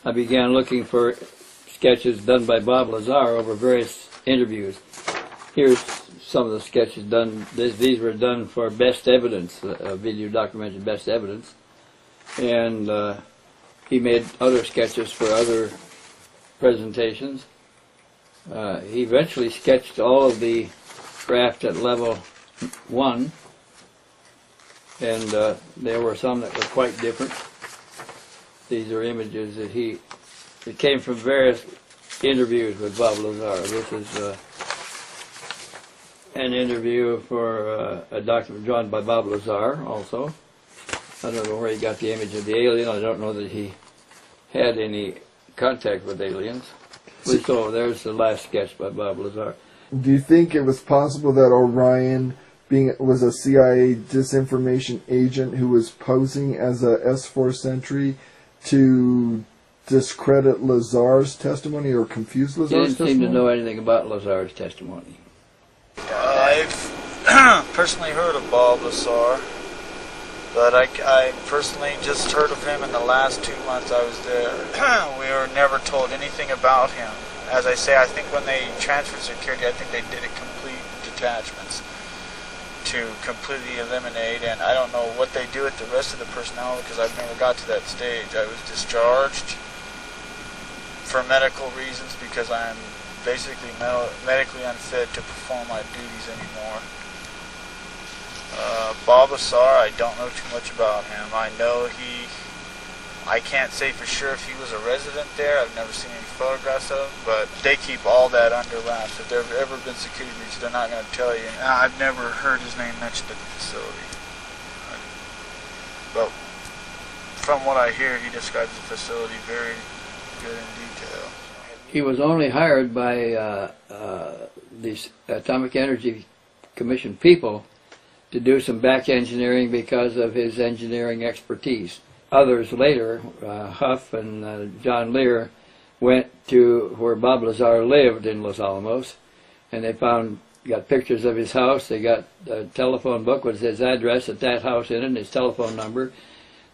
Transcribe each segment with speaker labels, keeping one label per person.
Speaker 1: I began looking for sketches done by Bob Lazar over various interviews. Here's some of the sketches done. These were done for Best Evidence, a video documentary, Best Evidence. And he made other sketches for other presentations. He eventually sketched all of the craft at level 1, and there were some that were quite different. These are images that it came from various interviews with Bob Lazar. This is an interview for a document drawn by Bob Lazar also. I don't know where he got the image of the alien. I don't know that he had any contact with aliens. So there's the last sketch by Bob Lazar.
Speaker 2: Do you think it was possible that Orion was a CIA disinformation agent who was posing as a S4 sentry to discredit Lazar's testimony or confuse Lazar's testimony?
Speaker 1: He didn't seem to know anything about Lazar's testimony.
Speaker 3: I've personally heard of Bob Lazar, but I personally just heard of him in the last 2 months I was there. We were never told anything about him. As I say, I think when they transferred security, I think they did it complete detachments to completely eliminate, and I don't know what they do with the rest of the personnel because I've never got to that stage. I was discharged for medical reasons because I'm basically medically unfit to perform my duties anymore. Bob Lazar, I don't know too much about him. I know I can't say for sure if he was a resident there. I've never seen any photographs of him, but they keep all that under wraps. If there have ever been security breaches, they're not going to tell you. I've never heard his name mentioned at the facility. But from what I hear, he describes the facility very good in detail.
Speaker 1: He was only hired by the Atomic Energy Commission people to do some back engineering because of his engineering expertise. Others later, Huff and John Lear, went to where Bob Lazar lived in Los Alamos, and they got pictures of his house. They got a telephone book with his address at that house in it and his telephone number.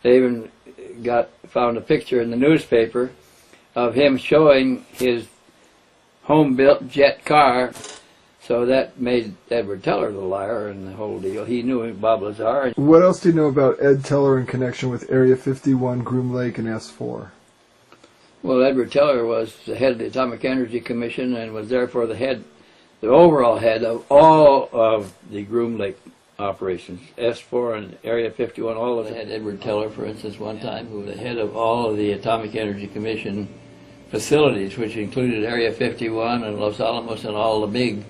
Speaker 1: They even found a picture in the newspaper of him showing his home-built jet car. So that made Edward Teller the liar in the whole deal. He knew Bob Lazar.
Speaker 2: What else do you know about Ed Teller in connection with Area 51, Groom Lake, and S4?
Speaker 1: Well, Edward Teller was the head of the Atomic Energy Commission and was therefore the overall head of all of the Groom Lake operations. S4 and Area 51, all of them. They had Edward Teller, for instance, one time, who was the head of all of the Atomic Energy Commission facilities, which included Area 51 and Los Alamos and all the big,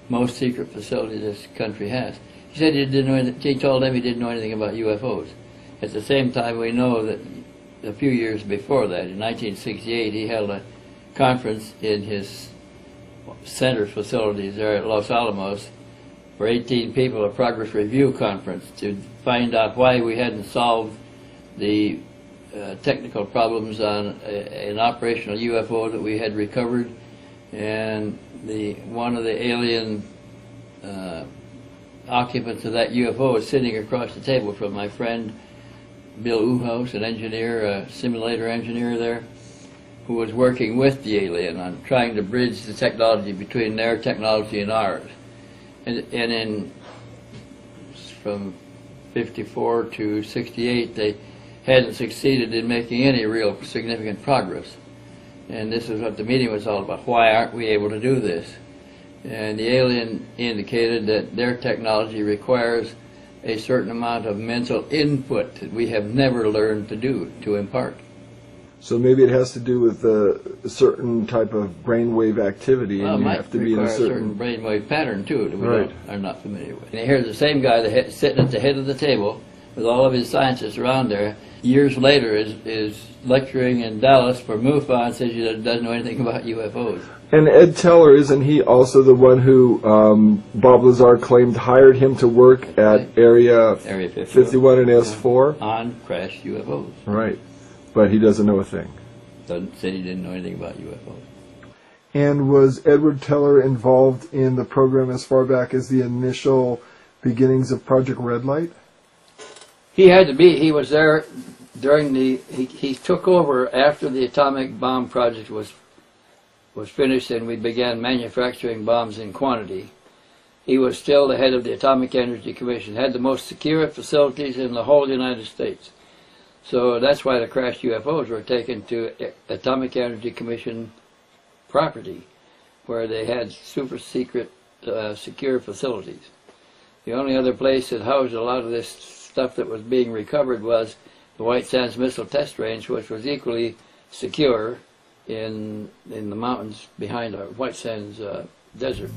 Speaker 1: most secret facilities this country has. He said he told them he didn't know anything about UFOs. At the same time, we know that a few years before that, in 1968, he held a conference in his center facilities there at Los Alamos for 18 people, a progress review conference, to find out why we hadn't solved the technical problems on an operational UFO that we had recovered. And one of the alien occupants of that UFO was sitting across the table from my friend Bill Uhouse, an engineer, a simulator engineer there, who was working with the alien on trying to bridge the technology between their technology and ours. And from 54 to 68, they hadn't succeeded in making any real significant progress. And this is what the meeting was all about. Why aren't we able to do this? And the alien indicated that their technology requires a certain amount of mental input that we have never learned to impart.
Speaker 2: So maybe it has to do with a certain type of brainwave activity, and you have to be in a certain
Speaker 1: brainwave pattern too that we are not familiar with. And here's the same guy sitting at the head of the table with all of his scientists around there. Years later, is lecturing in Dallas for MUFON and says he doesn't know anything about UFOs.
Speaker 2: And Ed Teller, isn't he also the one who Bob Lazar claimed hired him to work at Area 51 and S4?
Speaker 1: On crashed UFOs.
Speaker 2: Right. But he doesn't know a thing.
Speaker 1: Said he didn't know anything about UFOs.
Speaker 2: And was Edward Teller involved in the program as far back as the initial beginnings of Project Red Light?
Speaker 1: He had to be. He was there he took over after the atomic bomb project was finished and we began manufacturing bombs in quantity. He was still the head of the Atomic Energy Commission, had the most secure facilities in the whole United States. So that's why the crashed UFOs were taken to Atomic Energy Commission property, where they had super secret, secure facilities. The only other place that housed a lot of this stuff that was being recovered was the White Sands Missile Test Range, which was equally secure in the mountains behind our White Sands desert.